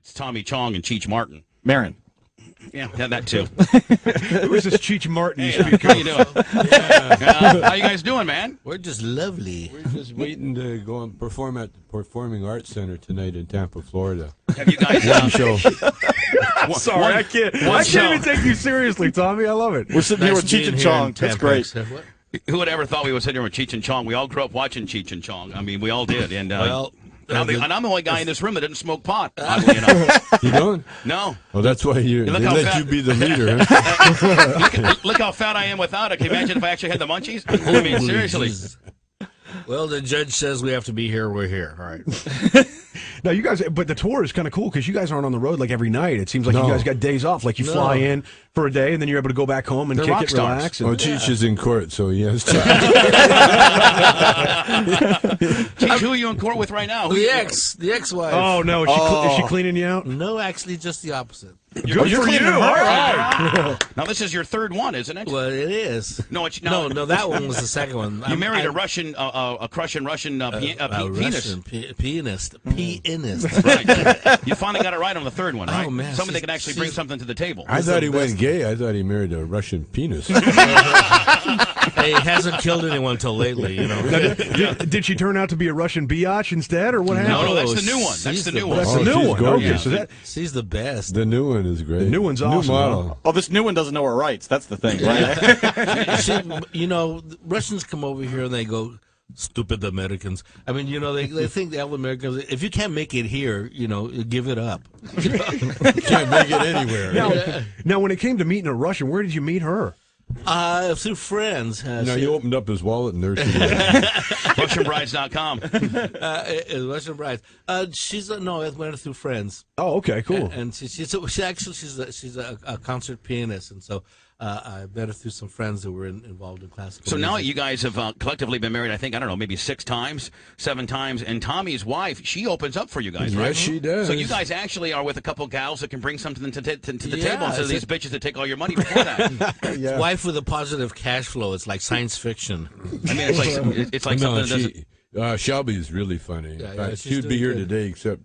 It's Tommy Chong and Cheech Martin. Marin. Yeah, that too. Who is this Cheech Martin you speak How of? you doing? How you guys doing, man? We're just lovely. We're just waiting to go and perform at the Performing Arts Center tonight in Tampa, Florida. Have you guys? One show. Sorry, I can't even take you seriously, Tommy. I love it. We're sitting here with Cheech and Chong. That's great. Who would ever thought we would sit here with Cheech and Chong? We all grew up watching Cheech and Chong. I mean, we all did. And and I'm the only guy in this room that didn't smoke pot. Oddly enough. You don't? No. Well, that's why they Look how let fat- you be the leader. Huh? Look how fat I am without it. Can you imagine if I actually had the munchies? I mean, seriously. Jesus. Well, the judge says we have to be here. We're here. All right. Now, you guys, but the tour is kind of cool because you guys aren't on the road like every night. It seems like you guys got days off. Like you fly in for a day and then you're able to go back home and They're kick rock it, stars. relax. Oh, Cheech is in court, so he has time. Cheech, who are you in court with right now? The ex-wife. Oh, no. Is she cleaning you out? No, actually, just the opposite. Good for you. All right. Now, this is your third one, isn't it? Well, it is. No, it's No, that one was the second one. You married a Russian, a Russian pianist. Pianist. Right. You finally got it right on the third one, right? Oh, man. Somebody that can actually bring something to the table. I thought he went gay. I thought he married a Russian penis. Hey, it hasn't killed anyone until lately, you know. Did she turn out to be a Russian biatch instead, or what happened? No, that's the new one. That's the new one. That's the new she's one. gorgeous. Okay, so that She's the best. The new one is great. The new one's awesome, New model. Oh, this new one doesn't know her rights. That's the thing, right? See, you know, Russians come over here and they go, stupid Americans. I mean, you know, they think the other Americans, if you can't make it here, you know, give it up. You can't make it anywhere. now, when it came to meeting a Russian, where did you meet her? Through friends. No, he opened up his wallet and there she was. RussianBrides.com. Russian brides. I went through friends. Oh, okay, cool. And she's a concert pianist, and so I met her through some friends that were involved in classical. So now music. you guys have collectively been married, I think, I don't know, maybe 6 times, 7 times. And Tommy's wife, she opens up for you guys, right? Yes, she does. So you guys actually are with a couple gals that can bring something to the table Yeah, instead of these bitches that take all your money before that. Yeah. Wife with a positive cash flow. It's like science fiction. I mean, it's like No, something that doesn't... Shelby is really funny. Yeah, She would be here today, except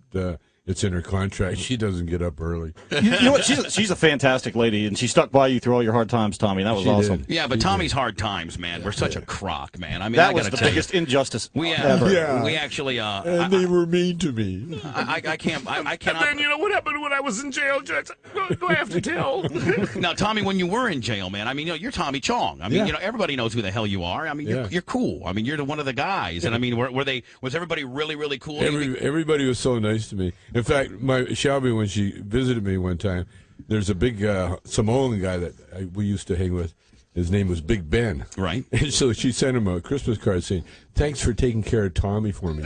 it's in her contract. She doesn't get up early. You know what? She's a fantastic lady, and she stuck by you through all your hard times, Tommy. That was She awesome. did. Yeah, but Tommy's hard times, man. We're such a crock, man. I mean, That I was gotta the tell biggest injustice you. ever. We actually... And they were mean to me. I cannot... Then you know what happened when I was in jail, Judge? Do I have to tell? Now, Tommy, when you were in jail, man, I mean, you're Tommy Chong. I mean, everybody knows who the hell you are. I mean, you're cool. I mean, you're one of the guys. And I mean, was everybody really, really cool? Everybody was so nice to me. In fact, Shelby, when she visited me one time, there's a big Samoan guy that we used to hang with. His name was Big Ben. Right. And so she sent him a Christmas card saying, "Thanks for taking care of Tommy for me."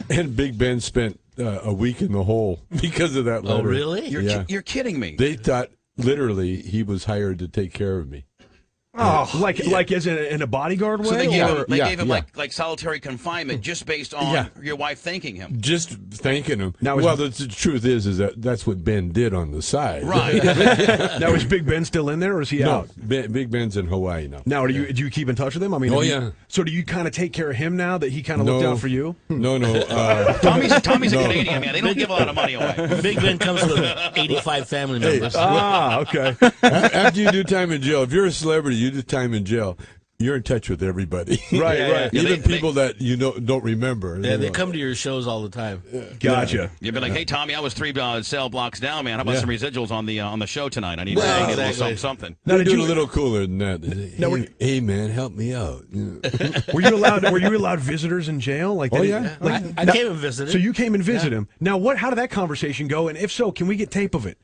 And Big Ben spent a week in the hole because of that letter. Oh, really? You're kidding me. They thought literally he was hired to take care of me. Oh, like as in a bodyguard way? So they gave him yeah. like solitary confinement just based on your wife thanking him. Just thanking him. Now, the truth is that's what Ben did on the side. Right. Now, is Big Ben still in there, or is he out? Big Ben's in Hawaii now. Now, do you keep in touch with him? I mean, yeah. So do you kind of take care of him now that he kind of looked out for you? No. Tommy's a Canadian man. They don't give a lot of money away. Big Ben comes with 85 family members. Okay. After you do time in jail, if you're a celebrity, you do time in jail, you're in touch with everybody. Right. Even people that you don't remember. Yeah, they come to your shows all the time. Gotcha. You'd be like, "Hey, Tommy, I was 3 cell blocks down, man. How about some residuals on the show tonight? I need to get a little something." Now, they do a little cooler than that. Hey, man, help me out. Were you allowed visitors in jail? Like, Oh, yeah. I came and visited. So you came and visited him. Now, how did that conversation go? And if so, can we get tape of it?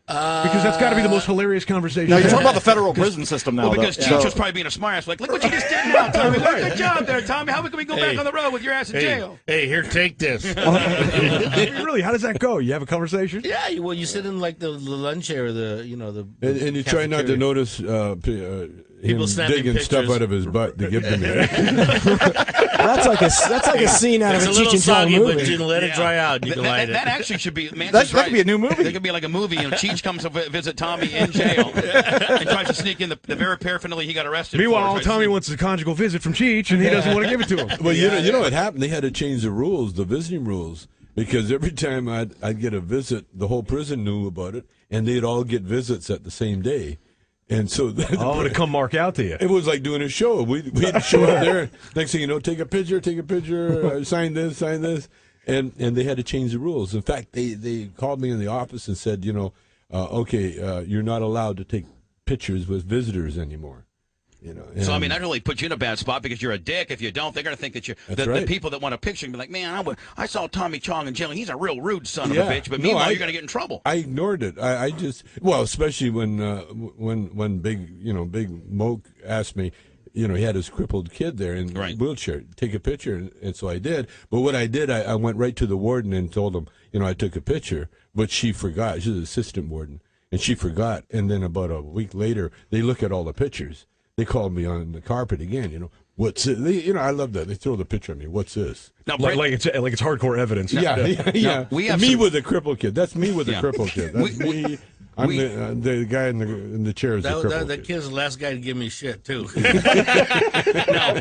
Because that's got to be the most hilarious conversation. Now, you're talking about the federal prison system now. Well, because Cheech was probably being a smartass, like, "Look what you just did now, Tommy. Good job there, Tommy. How can we go back on the road with your ass in jail?" Hey, here, take this. Really? How does that go? You have a conversation? Yeah, you sit in like the lunch area, the And you try not to notice him snapping digging pictures. stuff out of his butt to give to me. That's like a scene out It's of a a little Cheech and Chong soggy, movie. but you can let it dry out. And you can light it. That actually should be. That could be a new movie. That could be like a movie. Cheech comes to visit Tommy in jail and tries to sneak in the very paraphernalia he got arrested Meanwhile, for. Tommy wants a conjugal visit from Cheech, and he doesn't want to give it to him. Well, you know what happened? They had to change the rules, the visiting rules. because every time I'd get a visit, the whole prison knew about it, and they'd all get visits at the same day. And so to come mark out to you. It was like doing a show. We'd show up there. Next thing you know, take a picture, sign this. And they had to change the rules. In fact, they called me in the office and said, okay, you're not allowed to take pictures with visitors anymore. So I mean, that really puts you in a bad spot because you're a dick. If you don't, they're going to think that you're the people that want a picture and be like, man, I saw Tommy Chong in jail. He's a real rude son of a bitch. But meanwhile, you're going to get in trouble. I ignored it. I just especially when Big Moke asked me, he had his crippled kid there in a wheelchair. Take a picture, and so I did. But what I did, I went right to the warden and told him, I took a picture, but she forgot. She's an assistant warden, and she forgot. And then about a week later, they look at all the pictures. They called me on the carpet again. What's it? I love that. They throw the picture at me. What's this? Now, like it's hardcore evidence. Yeah. We have me with a crippled kid. That's me with a crippled kid. That's me. I'm the guy in the chair is the crippled that kid's the last guy to give me shit too. No,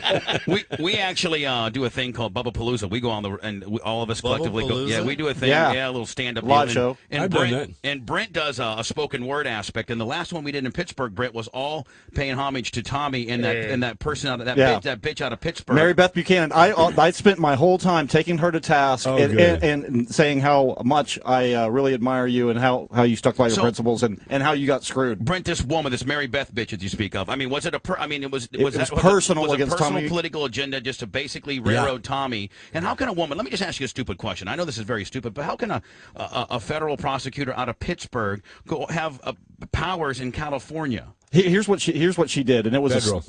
we actually do a thing called Bubba Palooza. We go on all of us collectively go. Yeah, we do a thing. Yeah, a little stand-up live show. And Brent does a spoken word aspect. And the last one we did in Pittsburgh, Brent, was all paying homage to Tommy and that person out of that bitch out of Pittsburgh, Mary Beth Buchanan. I spent my whole time taking her to task and saying how much I really admire you and how you stuck by your principles. And how you got screwed. Brent, this woman, this Mary Beth bitch that you speak of. I mean, was it was personal against personal Tommy? Political agenda just to basically railroad Tommy? And how can a woman? Let me just ask you a stupid question. I know this is very stupid, but how can a federal prosecutor out of Pittsburgh go have powers in California? Here's what she did, and it was federal.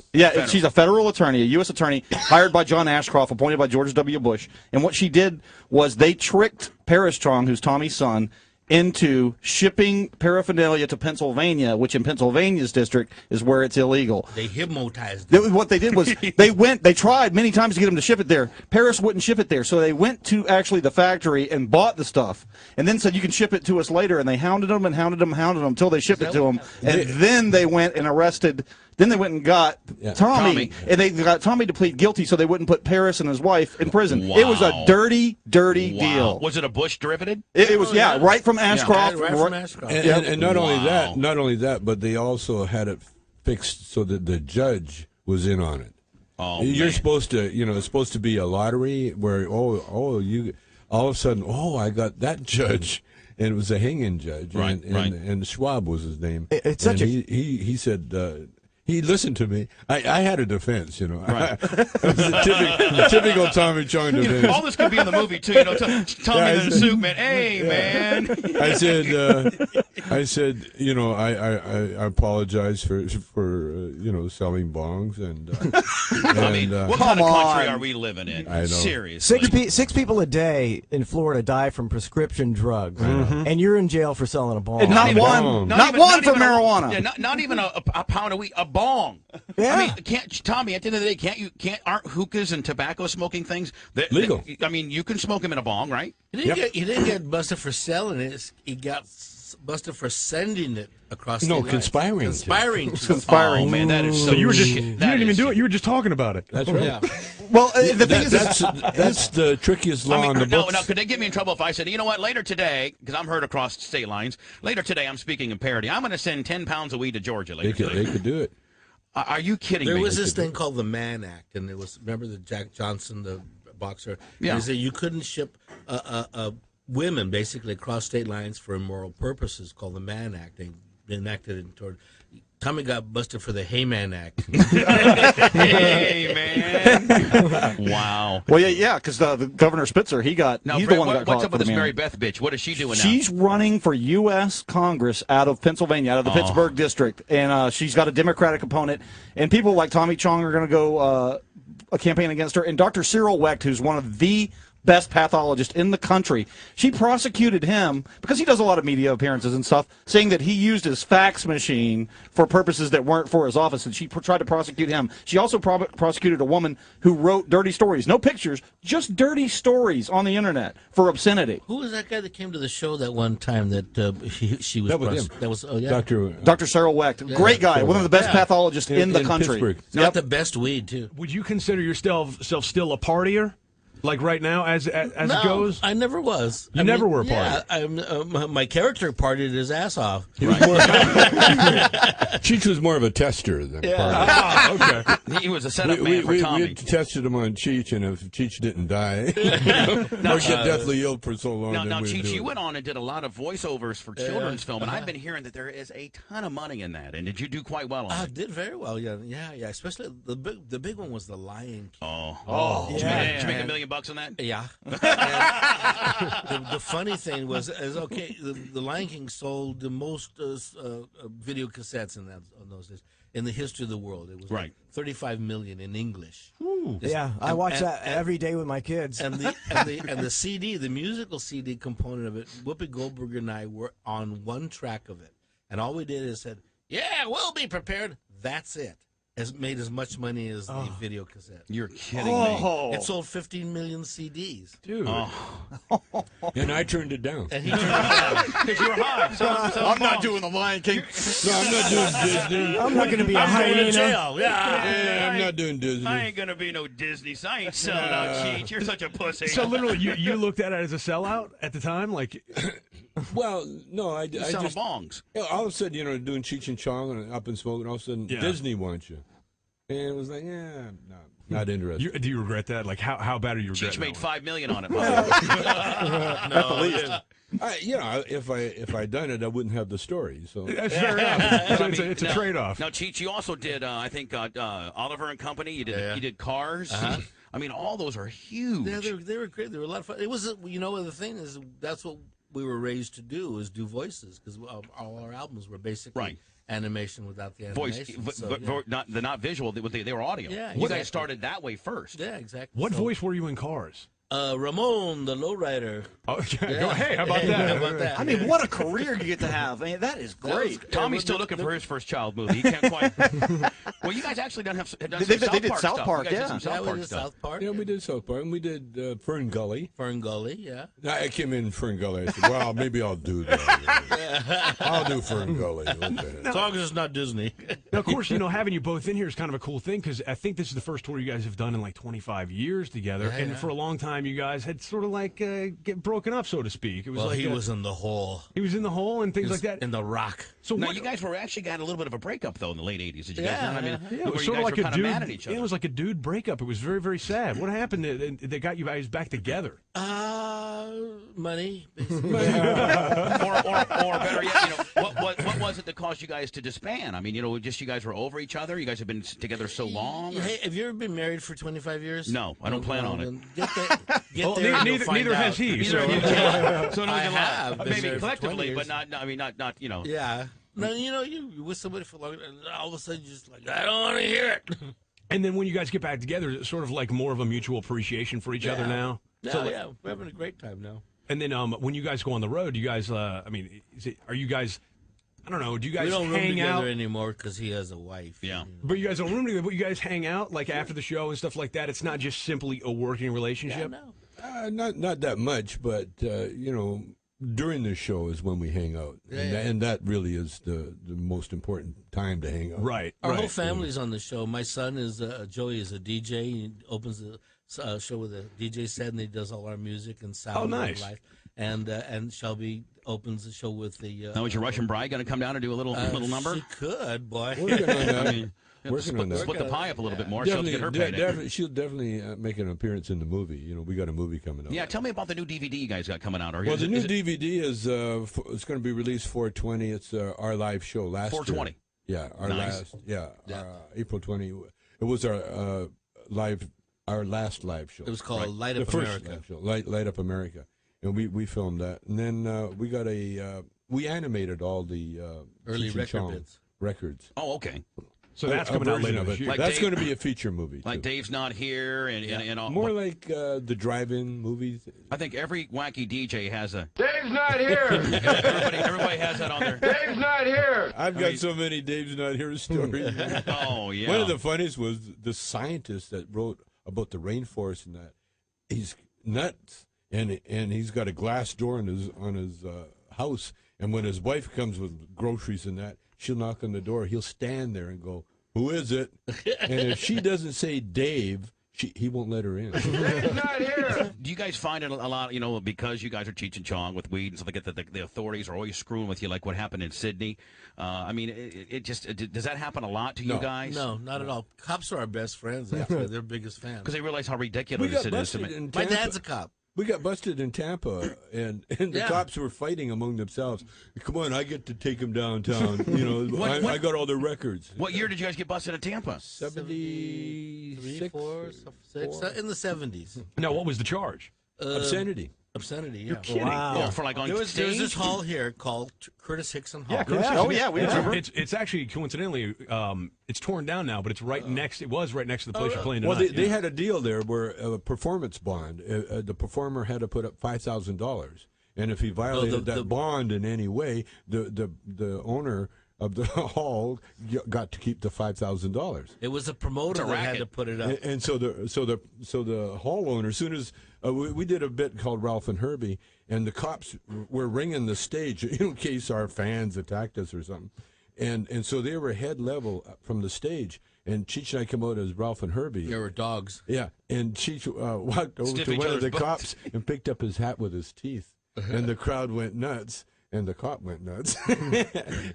She's a federal attorney, a U.S. attorney hired by John Ashcroft, appointed by George W. Bush. And what she did was they tricked Paris Chong, who's Tommy's son, into shipping paraphernalia to Pennsylvania, which in Pennsylvania's district is where it's illegal. They hypnotized them. What they did was they tried many times to get him to ship it there. Paris wouldn't ship it there, so they went to actually the factory and bought the stuff, and then said, you can ship it to us later, and they hounded them until they shipped it to them, and then they went and arrested. Then they went and got Tommy, and they got Tommy to plead guilty so they wouldn't put Paris and his wife in prison. Wow. It was a dirty deal. Was it a Bush derivative? It was, right from Ashcroft. Right from Ashcroft. And not only that, but they also had it fixed so that the judge was in on it. Oh, you're supposed to, it's supposed to be a lottery where you all of a sudden, I got that judge. And it was a hanging judge, and Schwab was his name. He said. He listened to me. I had a defense, Right. It was a typical Tommy Chong defense. All this could be in the movie too. Tommy in the suit, man. Hey, man. I said, I apologize for selling bongs and. I mean, what kind of country are we living in? I know. Seriously. Six people a day in Florida die from prescription drugs, and you're in jail for selling a bong. And not one for marijuana. Not even a pound a week. A bong. Yeah. I mean, Tommy, at the end of the day, aren't hookahs and tobacco smoking things legal? I mean, you can smoke them in a bong, right? He didn't get busted for selling it. He got busted for sending it across the line. Conspiring. Oh, man, that is so you didn't even do it. You were just talking about it. That's right. Yeah. Well, the thing is, that's the trickiest law in the books. No, could they get me in trouble if I said, you know what, later today, because I'm heard across state lines, later today I'm speaking in parody, I'm going to send 10 pounds of weed to Georgia later today. They could do it. Are you kidding me? There was this thing called the Mann Act, and it was, remember the Jack Johnson, the boxer? Yeah. He said you couldn't ship women basically across state lines for immoral purposes, called the Mann Act. They enacted it toward. Tommy got busted for the Heyman Act. Hey, man. Wow. Well, yeah, because the Governor Spitzer, he's Brent, the one that got caught. What's up with this Mann. Mary Beth bitch? What is she doing now? She's running for U.S. Congress out of Pennsylvania, out of the Pittsburgh district, and she's got a Democratic opponent. And people like Tommy Chong are going to go a campaign against her. And Dr. Cyril Wecht, who's one of the best pathologist in the country. She prosecuted him because he does a lot of media appearances and stuff, saying that he used his fax machine for purposes that weren't for his office, and she tried to prosecute him. She also prosecuted a woman who wrote dirty stories, no pictures, just dirty stories on the internet for obscenity. Who was that guy that came to the show that one time that she was? That was him. That was Dr. Cyril Wecht, great guy, one of the best pathologists in the country. Got the best weed too. Would you consider yourself still a partier? Like right now, as it goes? I never was. You never were a part. Yeah, my character partied his ass off. Cheech was more of a tester than a partner. Ah, okay. He was a setup man for Tommy. We tested him on Cheech, and if Cheech didn't die or get deathly ill for so long, Now, then Cheech, you went on and did a lot of voiceovers for children's film, and I've been hearing that there is a ton of money in that. And did you do quite well on it? I did very well. Yeah. Especially the big one was The Lion King. Did you make $1 million on that? Yeah. The funny thing was, the Lion King sold the most video cassettes in those days in the history of the world. It was like 35 million in English. I watch that every day with my kids. And the CD, the musical CD component of it, Whoopi Goldberg and I were on one track of it, and all we did is said, "Yeah, we'll be prepared." That's it. Has made as much money as the video cassette. You're kidding me. It sold 15 million CDs. Dude. And I turned it down. And he turned it down. Because you were high. I'm not doing the Lion King. No, I'm not doing Disney. I'm not going to be a hyena. Jail. Yeah, I'm not doing Disney. I ain't going to be no Disney. I ain't selling out, Cheech. You're such a pussy. So literally, you looked at it as a sellout at the time? Like, Well, no, I selling just bongs. all of a sudden, doing Cheech and Chong and Up and Smoking, all of a sudden Disney wants you, and it was like, no, not interested. do you regret that? Like, how bad are you regretting? Cheech made $5 million on it. At the least. If I'd done it, I wouldn't have the story. So That's fair enough. So it's a trade-off. Now, Cheech, you also did, I think, Oliver and Company. You did Cars. I mean, all those are huge. Yeah, they were great. They were a lot of fun. It was, the thing is, that's what we were raised to do, is do voices, because all our albums were basically animation without the animation. Voice, not visual. They were audio. Yeah, you guys started that way first. Yeah, exactly. What voice were you in Cars? Ramon, the lowrider. Oh, hey, how about that? How about that? I mean, what a career you get to have. I mean, that is great. Tommy's still looking for his first child movie. He can't quite. Well, you guys actually done They did South Park, yeah. We did South Park. Yeah, we did South Park, and we did Fern Gully. Fern Gully, yeah. I came in Fern Gully. I said, well, maybe I'll do that. I'll do Fern Gully. As long as it's not Disney. Now, of course, having you both in here is kind of a cool thing, because I think this is the first tour you guys have done in like 25 years together. Yeah, and for a long time, you guys had sort of like get broken up, so to speak. It was he was in the hole. He was in the hole and things like that. In the rock. So now you guys were actually got a little bit of a breakup though in the late '80s. Did you guys? I mean, it was sort of like a dude. Mad at each other. It was like a dude breakup. It was very, very sad. What happened that got you guys back together? Money. or better yet, what was it that caused you guys to disband? I mean, just you guys were over each other. You guys have been together so long. Hey, have you ever been married for 25 years? No, I don't plan on it. Get there. Neither has he. Neither have you. So I have been maybe married for collectively, 20 but not. I mean, not. Yeah. No, you're with somebody for long, and all of a sudden you're just like, I don't want to hear it. And then when you guys get back together, it's sort of like more of a mutual appreciation for each other now. Yeah, we're having a great time now. And then when you guys go on the road, you guys, are you guys, I don't know, do you guys we don't hang room together out anymore because he has a wife. Yeah. But you guys don't room together, but you guys hang out like after the show and stuff like that. It's not just simply a working relationship. Yeah, no. Not that much, but during the show is when we hang out, and that really is the most important time to hang out. Right. Our whole family's on the show. My son is Joey is a DJ. He opens the show with a DJ set, and he does all our music and sound. Oh, nice. And Shelby opens the show with the. Now, is your Russian bride going to come down and do a little number? She could, boy. Working on that. Working on that. Split the pie up a little bit more. She'll get her payday. She'll definitely make an appearance in the movie. We got a movie coming up. Yeah, tell me about the new DVD you guys got coming out. Well, the new DVD is it's going to be released 4/20. It's our live show last 4/20. year. Yeah, Nice. April 20. It was our last live show. It was called Light the Up first America. Live show, Light Up America, and we filmed that, and then we got we animated all the early Cheech and Chong bits. records. Oh, okay. So that's coming out later this year. Like that's Dave- going to be a feature movie. Like too. Dave's Not Here and all. More like the drive-in movies. I think every wacky DJ has a. Dave's not here. Everybody has that on there. Dave's not here. I've got so many Dave's Not Here stories. Oh yeah. One of the funniest was the scientist that wrote about the rainforest and that. He's nuts, and he's got a glass door on his house. And when his wife comes with groceries and that, she'll knock on the door. He'll stand there and go, "Who is it?" And if she doesn't say Dave, he won't let her in. He's not here. Do you guys find it a lot, because you guys are Cheech and Chong with weed and stuff like that, the authorities are always screwing with you, like what happened in Sydney? Does that happen a lot to you guys? No, not at all. Cops are our best friends, actually. They're biggest fans. Because they realize how ridiculous We got it is. busted in My Tampa. dad's a cop. We got busted in Tampa, and the cops were fighting among themselves. Come on, I get to take them downtown. I got all the records. What year did you guys get busted in Tampa? 76, 4, 6, in the 70s. Now, what was the charge? Obscenity. Obscenity, yeah. You're kidding. Oh, for like on There was stage? this hall here called Curtis Hickson Hall. Yeah, Curtis Oh, yeah, we remember. It's actually, coincidentally, it's torn down now, but it's right next. It was right next to the place you're playing tonight. Well, they had a deal there where a performance bond. The performer had to put up $5,000, and if he violated that bond in any way, the owner of the hall got to keep the $5,000. It was a promoter that had to put it up. And so the hall owner, as soon as we did a bit called Ralph and Herbie, and the cops were ringing the stage in case our fans attacked us or something, and so they were head level from the stage. And Cheech and I come out as Ralph and Herbie. There were dogs. Yeah, and Cheech walked over Sniff to each one of the other's butts. cops and picked up his hat with his teeth, and the crowd went nuts, and the cop went nuts,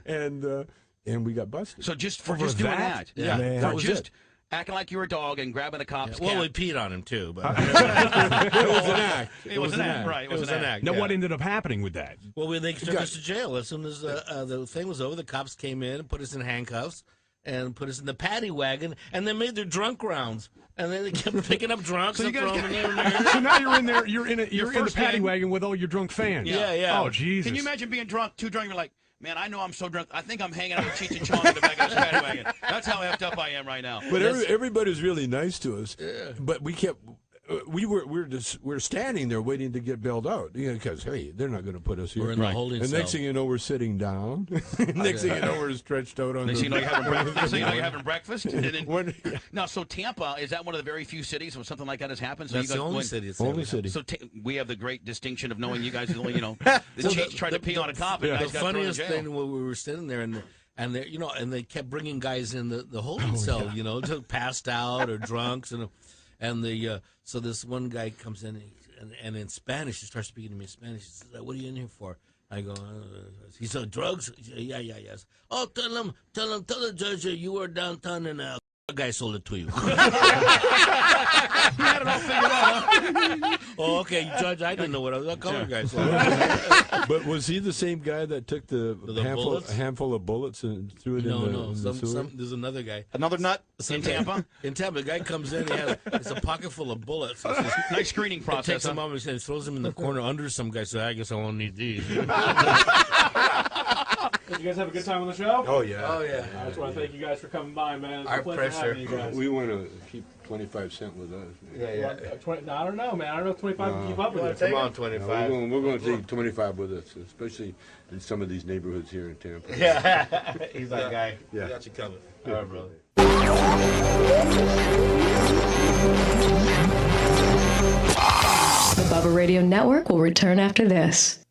and we got busted. So just for Over just doing that? that? Yeah. Man. That was just it. acting like you were a dog and grabbing the cop's Well, cap. we peed on him, too. But It was an act. It was an act, right? it was an act. Now, yeah. what ended up happening with that? Well, they took us to jail. As soon as the thing was over, the cops came in and put us in handcuffs and put us in the paddy wagon, and they made their drunk rounds. And then they kept picking up drunks and throwing them in there. So now you're in there. You're in the first paddy gig. wagon with all your drunk fans. Yeah. Oh, Jesus. Can you imagine being too drunk? You're like, man, I know I'm so drunk. I think I'm hanging out with Cheech and Chong in the back of this paddy wagon. That's how effed up I am right now. But everybody's really nice to us. But we kept. We're standing there waiting to get bailed out because hey, they're not going to put us here. We're in the holding and cell. next thing you know, we're sitting down. Next thing you know, we're stretched out on Next thing the. you know, you're having breakfast. And then, now, so Tampa, is that one of the very few cities where something like that has happened? So That's you guys the only went- city. it's Only ever city. So we have the great distinction of knowing you guys, the Cheech tried to pee on a cop and The guys got thrown in funniest jail. thing when we were sitting there and they, and they kept bringing guys in the holding cell, to passed out or drunks and so this one guy comes in and in Spanish he starts speaking to me in Spanish. He says, "What are you in here for?" I go, he said, "Drugs?" He said, yeah. Oh, tell the judge that you were downtown and a guy sold it to you. You had it all figured out, huh? Oh, okay, Judge, I didn't know what I was. A color guy sold it. But was he the same guy that took the bullets? handful of bullets and threw it in the sewer? There's another guy. Another nut? In Tampa? In Tampa, the guy comes in, it's a pocket full of bullets. Nice screening It process. takes a huh? moment and throws them in the corner under some guy. So I guess I won't need these. Did you guys have a good time on the show? Oh yeah. I just want to thank you guys for coming by, man. It's Our a pleasure pressure. having you guys. We want to keep 25 cents with us. I don't know, man. I don't know if 25 can keep up with it. Come on, No, 25. we're going to take 25 with us, especially in some of these neighborhoods here in Tampa. Yeah, he's that guy. Yeah. Got you covered. All right, brother. The Bubba Radio Network will return after this.